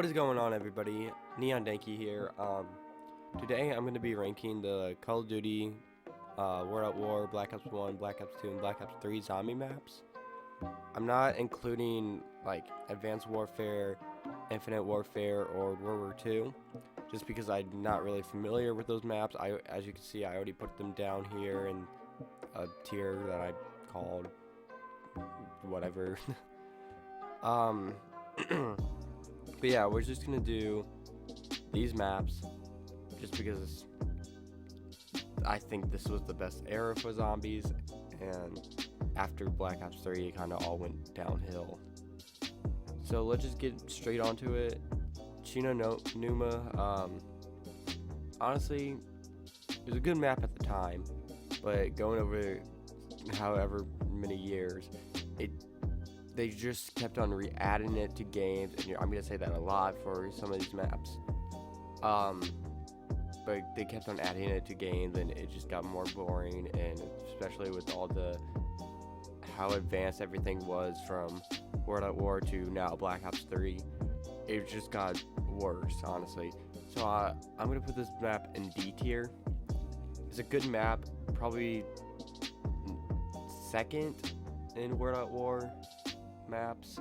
What is going on, everybody? Neon Danky here. Today I'm going to be ranking the Call of Duty, World at War, Black Ops 1, Black Ops 2, and Black Ops 3 zombie maps. I'm not including like Advanced Warfare, Infinite Warfare, or World War 2, just because I'm not really familiar with those maps. As you can see, I already put them down here in a tier that I called whatever. But yeah, we're just gonna do these maps just because I think this was the best era for zombies, and after Black Ops 3 it kinda all went downhill. So let's just get straight onto it. Numa, honestly, it was a good map at the time, but going over however many years, they just kept on re-adding it to games, and I'm gonna say that a lot for some of these maps. But they kept on adding it to games, and it just got more boring, and especially with all the how advanced everything was from World at War to now Black Ops 3, it just got worse, honestly. So I'm gonna put this map in D tier. It's a good map, probably second in World at War maps.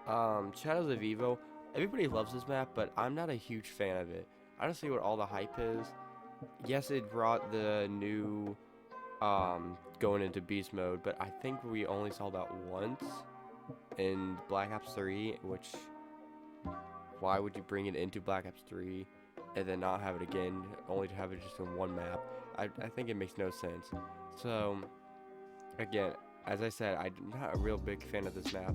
Shadows of Evo, everybody loves this map, but I'm not a huge fan of it. I don't see what all the hype is. Yes, it brought the new going into beast mode, but I think we only saw that once in Black Ops 3, which why would you bring it into Black Ops 3 and then not have it again, only to have it just in one map? I think it makes no sense. So again, as I said, I'm not a real big fan of this map,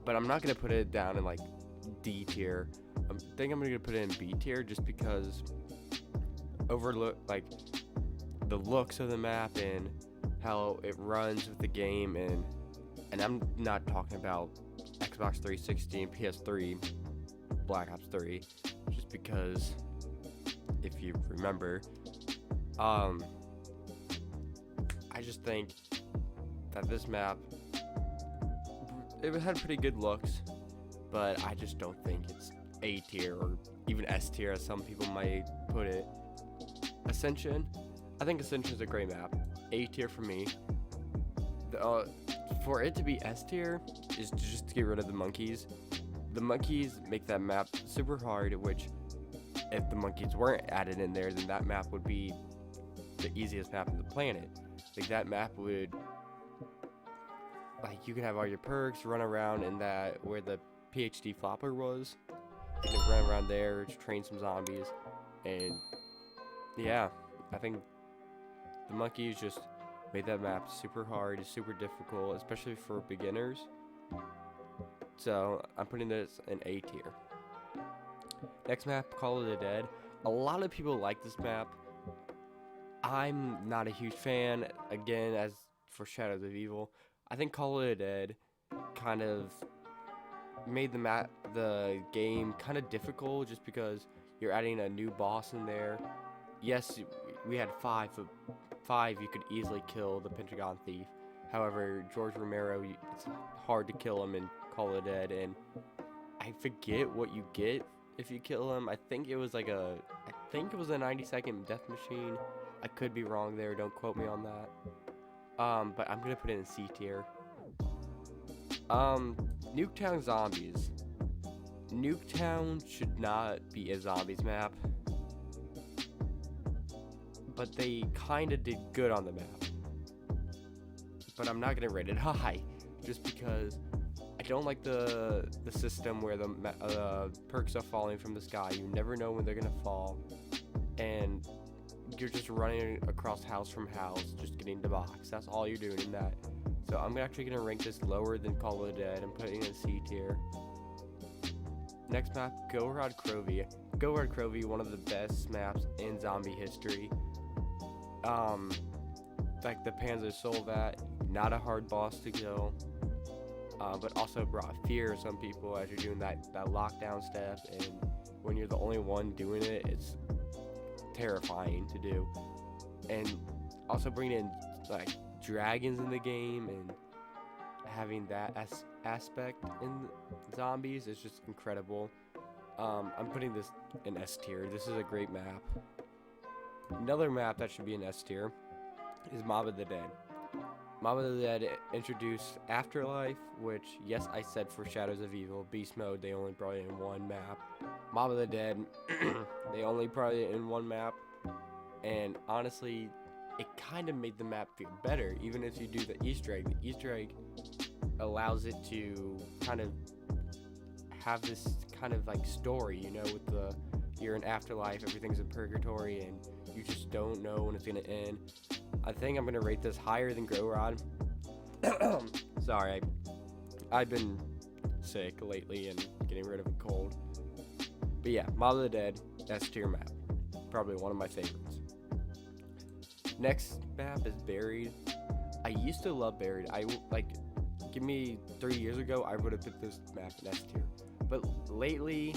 but I'm not gonna put it down in like D tier. I think I'm gonna put it in B tier just because overlook like the looks of the map and how it runs with the game, and I'm not talking about Xbox 360 and PS3 Black Ops 3, just because if you remember, I just think that this map, it had pretty good looks, but I just don't think it's A tier or even S tier as some people might put it. Ascension, I think Ascension is a great map. A tier for me. For it to be S tier is just to get rid of the monkeys. The monkeys make that map super hard, which if the monkeys weren't added in there, then that map would be the easiest map on the planet. Like that map would, like, you could have all your perks, run around in that where the PhD flopper was. You can run around there, train some zombies, and yeah, I think the monkeys just made that map super hard, super difficult, especially for beginners. So I'm putting this in A tier. Next map, Call of the Dead. A lot of people like this map. I'm not a huge fan. Again, as for Shadows of Evil, I think Call of the Dead kind of made the game kind of difficult just because you're adding a new boss in there. Yes, we had five you could easily kill the Pentagon Thief. However, George Romero, it's hard to kill him in Call of the Dead, and I forget what you get if you kill him. I think it was a 90-second death machine. I could be wrong there, don't quote me on that. But I'm gonna put it in C tier. Nuketown Zombies. Nuketown should not be a zombies map, but they kinda did good on the map. But I'm not gonna rate it high, just because I don't like the system where the perks are falling from the sky. You never know when they're gonna fall, and you're just running across house from house, just getting the box. That's all you're doing in that. So I'm actually gonna rank this lower than Call of the Dead and putting it in C tier. Next map, Gorod Krovi. Gorod Krovi, one of the best maps in zombie history. Like the Panzer Solvat, not a hard boss to kill, but also brought fear to some people as you're doing that lockdown step, and when you're the only one doing it, it's terrifying to do. And also bringing in like dragons in the game and having that aspect in zombies is just incredible. I'm putting this in S tier. This is a great map. Another map that should be in S tier is Mob of the Dead. Mob of the Dead introduced Afterlife, which, yes, I said for Shadows of Evil, Beast Mode, they only brought it in one map. Mob of the Dead, they only brought it in one map, and honestly, it kind of made the map feel better, even if you do the Easter egg. The Easter egg allows it to kind of have this kind of like story, you know, with the, you're in Afterlife, everything's in purgatory, and you just don't know when it's gonna end. I think I'm gonna rate this higher than Grow Rod. Sorry, I've been sick lately and getting rid of a cold. But yeah, Mob of the Dead, S tier map. Probably one of my favorites. Next map is Buried. I used to love Buried. Give me 3 years ago, I would have put this map in S tier. But lately,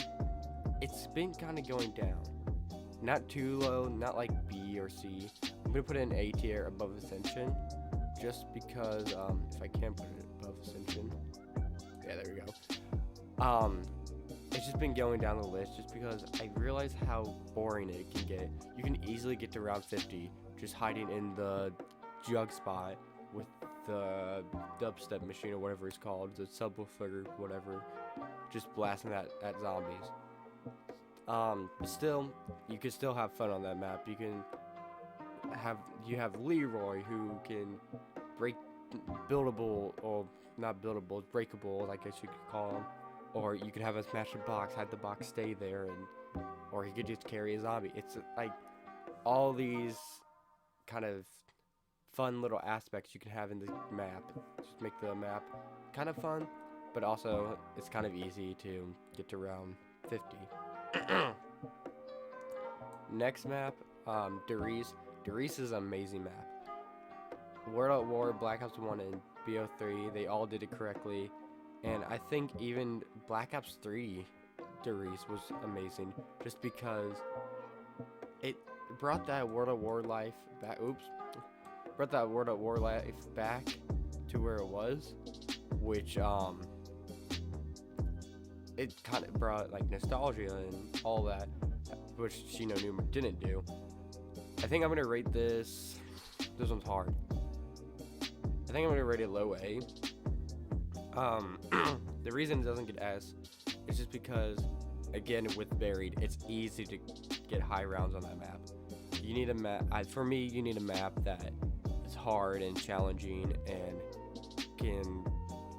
it's been kind of going down. Not too low, not like B or C. I'm gonna put it in A tier above Ascension, just because if I can put it above Ascension, yeah, there we go. It's just been going down the list just because I realize how boring it can get. You can easily get to round 50 just hiding in the jug spot with the dubstep machine or whatever it's called, the subwoofer, whatever, just blasting at zombies. But still, you can still have fun on that map. You have Leroy, who can break buildable, or not buildable, breakable, I guess you could call him. Or you could have a smash the box, have the box stay there, or he could just carry a zombie. It's like all these kind of fun little aspects you can have in the map. Just make the map kind of fun, but also it's kind of easy to get to round 50. Next map, Derice. Derice is an amazing map. World at War, Black Ops 1, and BO3, they all did it correctly. And I think even Black Ops 3 Derice was amazing, just because it brought that World at War life back. Brought that World at War life back to where it was, which it kind of brought like nostalgia and all that, which Shino Numa didn't do. I think I'm gonna rate this. This one's hard. I think I'm gonna rate it low A. The reason it doesn't get S is just because, again, with Buried, it's easy to get high rounds on that map. You need a map. For me, you need a map that is hard and challenging and can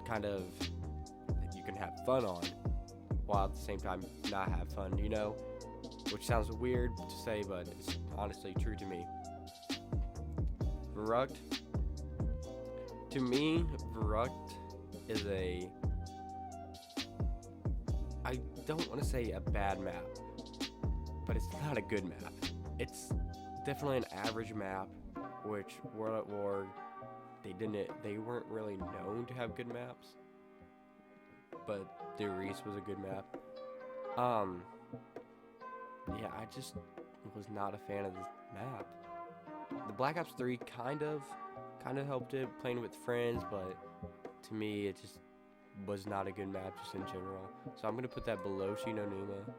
kind of that you can have fun on, while at the same time not have fun. You know, which sounds weird to say, but it's honestly true to me. Verrucht. To me, Verrucht is I don't want to say a bad map, but it's not a good map. It's definitely an average map, which World at War, they weren't really known to have good maps, but Derice was a good map. Yeah, I just was not a fan of this map. The Black Ops 3 kind of helped it, playing with friends, but to me, it just was not a good map just in general. So I'm going to put that below Shino Numa.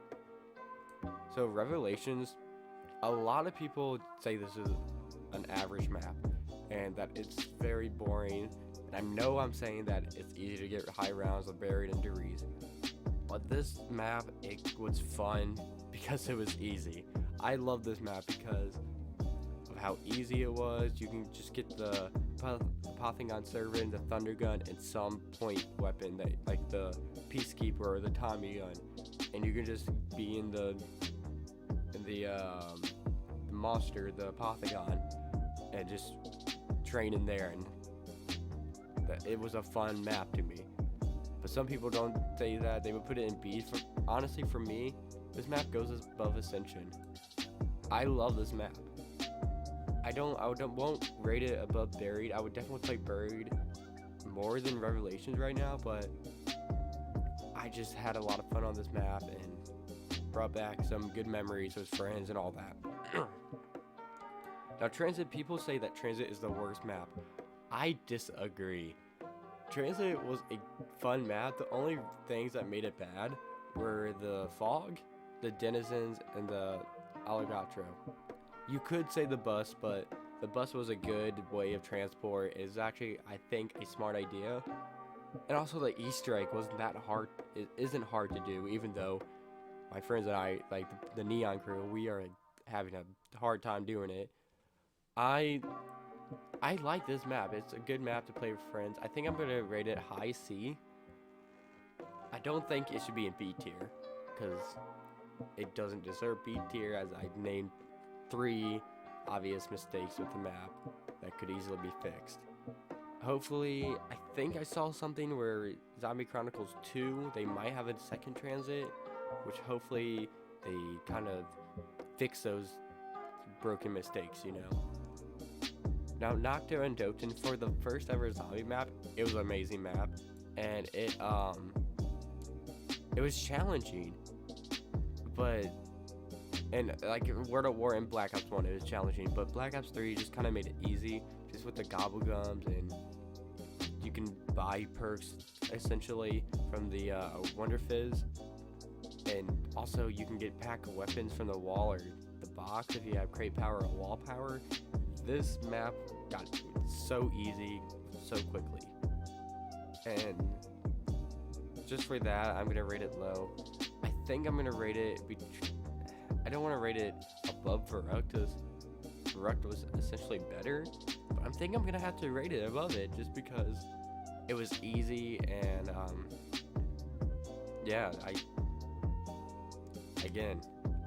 So Revelations, a lot of people say this is an average map and that it's very boring. And I know I'm saying that it's easy to get high rounds of Buried and Derice, but this map, it was fun because it was easy. I love this map because of how easy it was. You can just get the Pathingon Servant, the Thunder Gun, and some point weapon that, like the Peacekeeper or the Tommy gun, and you can just be in the monster, the Pathingon, and just train in there. And it was a fun map to me. But some people don't say that. They would put it in B. Honestly, for me, this map goes above Ascension. I love this map. I won't rate it above Buried. I would definitely play Buried more than Revelations right now, but I just had a lot of fun on this map and brought back some good memories with friends and all that. Now, Transit, people say that Transit is the worst map. I disagree. Transit was a fun map. The only things that made it bad were the fog, the denizens, and the alligator. You could say the bus, but the bus was a good way of transport. It is actually, I think, a smart idea. And also the Easter egg wasn't that hard. It isn't hard to do, even though my friends and I, like the Neon crew, we are having a hard time doing it. I like this map. It's a good map to play with friends. I think I'm gonna rate it high C. I don't think it should be in B tier, because it doesn't deserve B tier, as I named 3 obvious mistakes with the map that could easily be fixed. Hopefully, I think I saw something where Zombie Chronicles 2, they might have a second transit, which hopefully they kind of fix those broken mistakes, you know. Now, Noctua and Doton, for the first ever zombie map, it was an amazing map, and it was challenging, but, and like World at War and Black Ops 1, it was challenging, but Black Ops 3 just kind of made it easy, just with the gobble gums, and you can buy perks, essentially, from the Wonder Fizz, and also you can get pack of weapons from the wall or the box if you have crate power or wall power. This map got so easy so quickly, and just for that, I'm gonna rate it low. I think I'm gonna rate it. I don't want to rate it above Verruct, because Verruct was essentially better, but I'm thinking I'm gonna have to rate it above it just because it was easy, and yeah, again,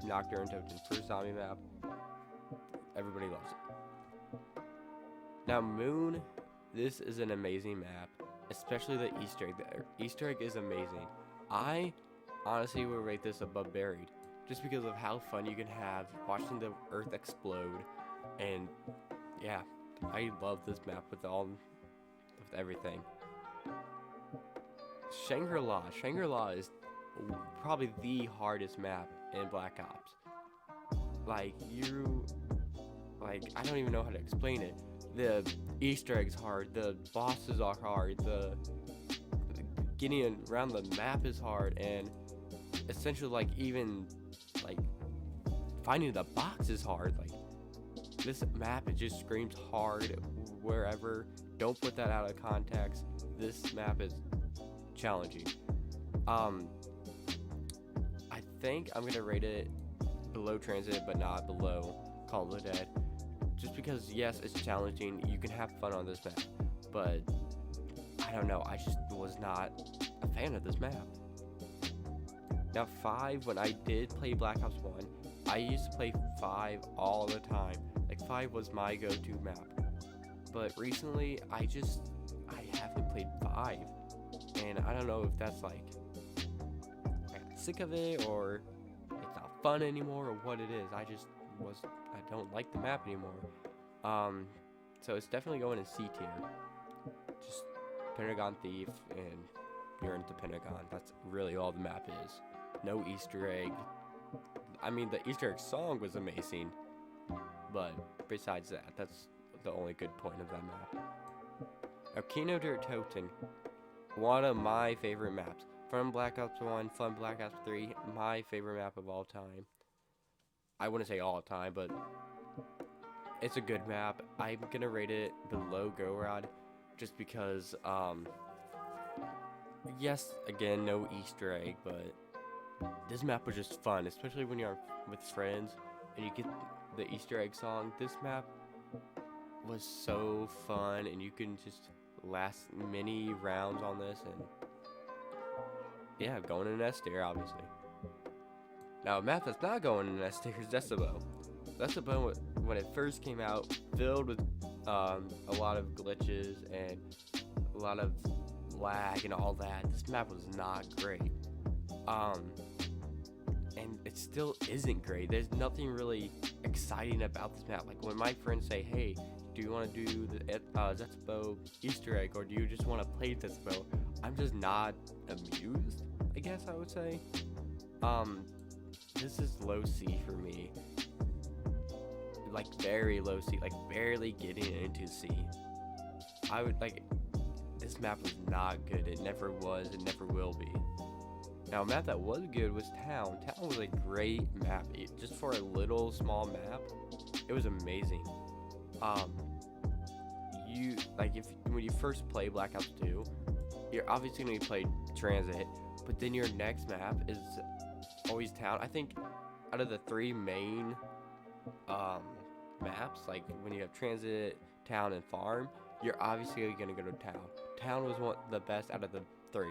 Nocturne and Token, first zombie map, everybody loves it. Now Moon, this is an amazing map, especially the Easter egg. The Easter egg is amazing. I honestly would rate this above Buried, just because of how fun you can have watching the earth explode, and yeah, I love this map with everything. Shangri-La is probably the hardest map in Black Ops. I don't even know how to explain it. The Easter egg's hard, the bosses are hard, the getting around the map is hard, and essentially even finding the box is hard. This map, it just screams hard wherever. Don't put that out of context. This map is challenging. I think I'm gonna rate it below Transit, but not below Call of the Dead, just because yes, it's challenging, you can have fun on this map, but I don't know, I just was not a fan of this map. Now 5, when I did play Black Ops 1, I used to play 5 all the time. 5 was my go-to map, but recently I haven't played 5, and I don't know if that's I got sick of it, or it's not fun anymore, or what it is. I don't like the map anymore. So it's definitely going in C tier. Just Pentagon Thief, and you're into Pentagon. That's really all the map is. No Easter egg. I mean, the Easter egg song was amazing, but besides that, that's the only good point of that map. Now, Kino der Toten, one of my favorite maps. From Black Ops 1, from Black Ops 3, my favorite map of all time. I wouldn't say all time, but it's a good map. I'm gonna rate it below Gorod, just because, yes, again, no Easter egg, but this map was just fun, especially when you're with friends and you get the Easter egg song. This map was so fun, and you can just last many rounds on this, and yeah, going in S tier, obviously. Now, a map that's not going in S tier is Decibel. Decibel, when it first came out, filled with a lot of glitches and a lot of lag and all that. This map was not great. And it still isn't great. There's nothing really exciting about this map. When my friends say, hey, do you want to do the Zetsubo Easter egg, or do you just want to play Zetsubo? I'm just not amused, I guess I would say. This is low C for me. Very low C, barely getting into C. I would, this map was not good. It never was, it never will be. Now, a map that was good was Town. Town was a great map. Just for a little small map, it was amazing. When you first play Black Ops 2, you're obviously going to play Transit, but then your next map is always Town. I think out of the 3 main maps, like when you have Transit, Town, and Farm, you're obviously going to go to Town. Town was the best out of the 3.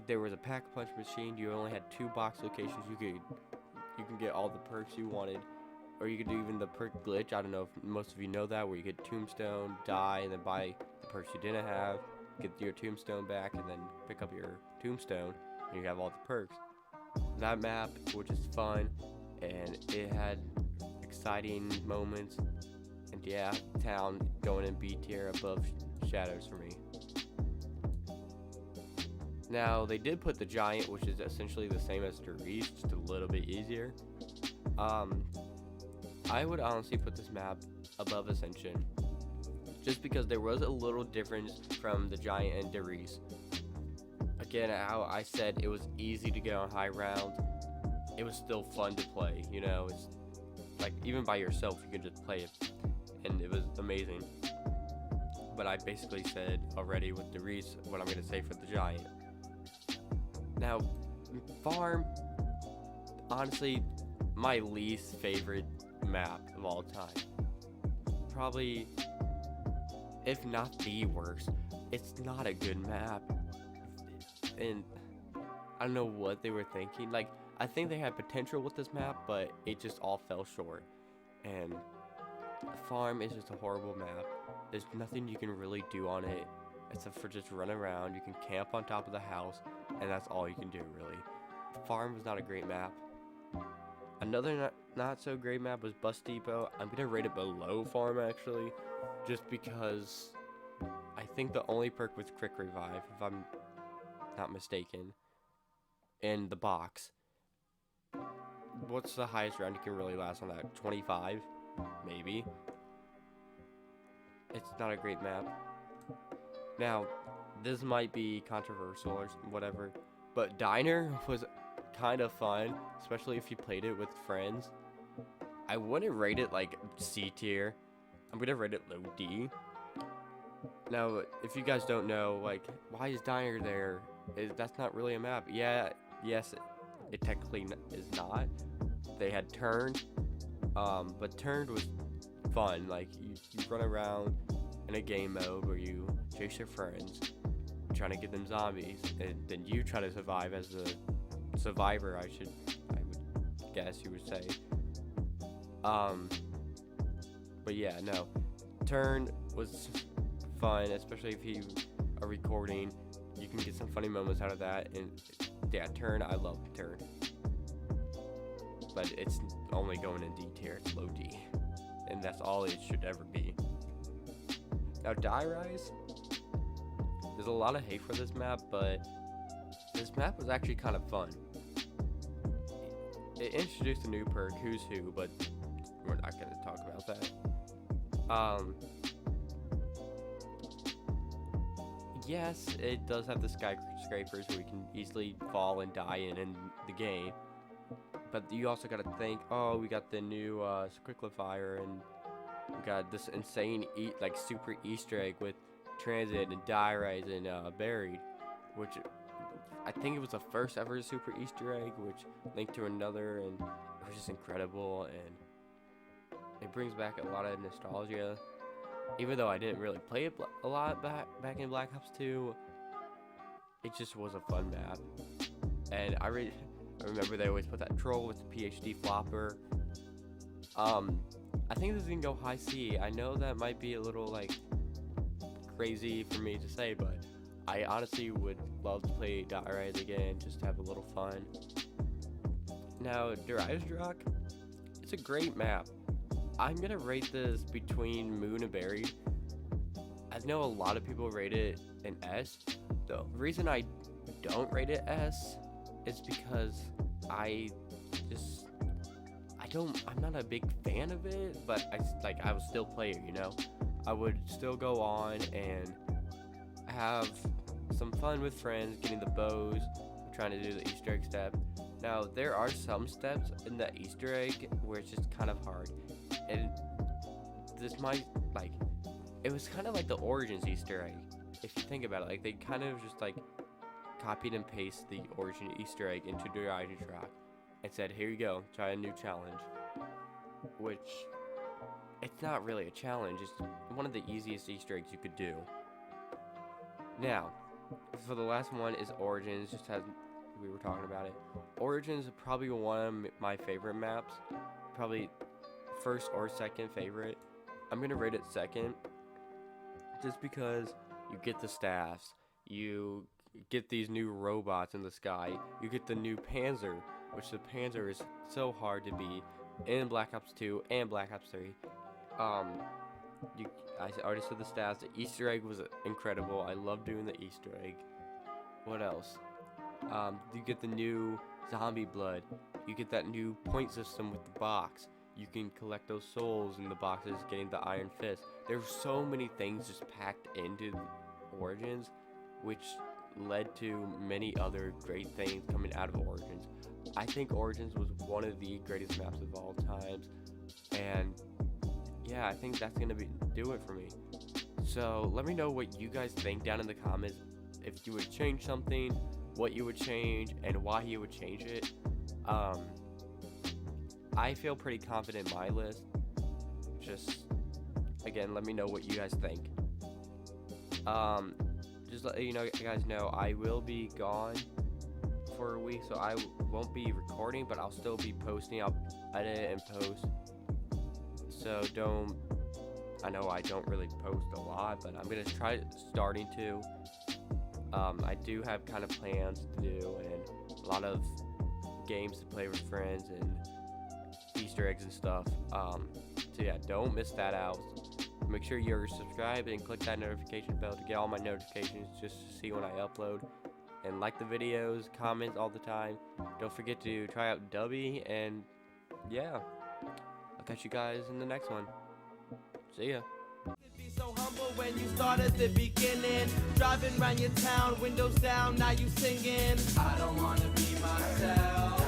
There was a pack-a-punch machine. You only had 2 box locations. You can get all the perks you wanted, or you could do even the perk glitch. I don't know if most of you know that, where you get Tombstone, die, and then buy the perks you didn't have, get your Tombstone back, and then pick up your Tombstone, and you have all the perks. That map, which is fun, and it had exciting moments, and yeah, Town going in B tier above Shadows for me. Now, they did put the Giant, which is essentially the same as Derice, just a little bit easier. I would honestly put this map above Ascension, just because there was a little difference from the Giant and Derice. Again, how I said it was easy to get on high rounds, it was still fun to play, you know, it's like, even by yourself, you can just play it, and it was amazing. But I basically said already with Derice what I'm going to say for the Giant. Now, Farm, honestly, my least favorite map of all time. Probably, if not the worst. It's not a good map. And I don't know what they were thinking. Like, I think they had potential with this map, but it just all fell short. And Farm is just a horrible map. There's nothing you can really do on it except for just run around. You can camp on top of the house, and that's all you can do, really. Farm was not a great map. Another not so great map was Bus Depot. I'm gonna rate it below Farm, actually, just because I think the only perk was Quick Revive, if I'm not mistaken, in the box. What's the highest round you can really last on that? 25? Maybe. It's not a great map. Now, this might be controversial or whatever, but Diner was kind of fun, especially if you played it with friends. I wouldn't rate it like C tier. I'm gonna rate it low D. Now, if you guys don't know, like, why is Diner there? That's not really a map. Yeah, yes, it technically is not. They had Turned, but Turned was fun. Like, you run around in a game mode where you chase your friends, trying to get them zombies, and then you try to survive as the survivor, I would guess you would say. But yeah, no. Turn was fun, especially if you are recording. You can get some funny moments out of that, and yeah, Turn, I love Turn. But it's only going in D tier, it's low D. And that's all it should ever be. Now, Die Rise, there's a lot of hate for this map, but this map was actually kind of fun. It introduced a new perk, Who's Who, but we're not going to talk about that. Yes, it does have the skyscrapers where you can easily fall and die in the game. But you also got to think, oh, we got the new Squicklifier, and we got this insane super Easter egg with Transit and Die Rise and Buried, which I think it was the first ever super Easter egg, which linked to another, and it was just incredible, and it brings back a lot of nostalgia. Even though I didn't really play it a lot back in Black Ops 2, it just was a fun map. And I remember they always put that troll with the PhD flopper. I think this is gonna go high C. I know that might be a little crazy for me to say, but I honestly would love to play Die Rise again, just to have a little fun. Now, Derice Rock, it's a great map. I'm gonna rate this between Moon and Buried. I know a lot of people rate it an S. The reason I don't rate it S is because I'm not a big fan of it, but I would still play it, you know? I would still go on and have some fun with friends, getting the bows, trying to do the Easter egg step. Now, there are some steps in the Easter egg where it's just kind of hard. And this might, like, it was kind of like the Origins Easter egg. If you think about it, like, they kind of just, like, copied and pasted the Origin Easter egg into the Horizon track and said, here you go, try a new challenge. Which, it's not really a challenge, it's one of the easiest Easter eggs you could do. Now, so the last one is Origins, just as we were talking about it. Origins is probably one of my favorite maps, probably first or second favorite. I'm gonna rate it second, just because you get the staffs, you get these new robots in the sky, you get the new Panzer, which the Panzer is so hard to beat in Black Ops 2 and Black Ops 3. I already said the stats. The Easter egg was incredible. I love doing the Easter egg. What else? You get the new zombie blood. You get that new point system with the box. You can collect those souls in the boxes, getting the Iron Fist. There's so many things just packed into Origins, which led to many other great things coming out of Origins. I think Origins was one of the greatest maps of all times, and yeah, I think that's gonna do it for me. So let me know what you guys think down in the comments. If you would change something, what you would change, and why you would change it. I feel pretty confident in my list. Just again, let me know what you guys think. Just let you guys know, I will be gone for a week, so I won't be recording, but I'll still be posting. I'll edit and post. So I know I don't really post a lot, but I'm gonna try starting to. I do have kind of plans to do and a lot of games to play with friends and Easter eggs and stuff. So yeah, don't miss that out. Make sure you're subscribed and click that notification bell to get all my notifications just to see when I upload. And like the videos, comment all the time. Don't forget to try out Dubby, and yeah, I'll catch you guys in the next one. See ya. So humble when you start at the beginning, driving around your town, windows down, now you singing. I don't wanna be myself.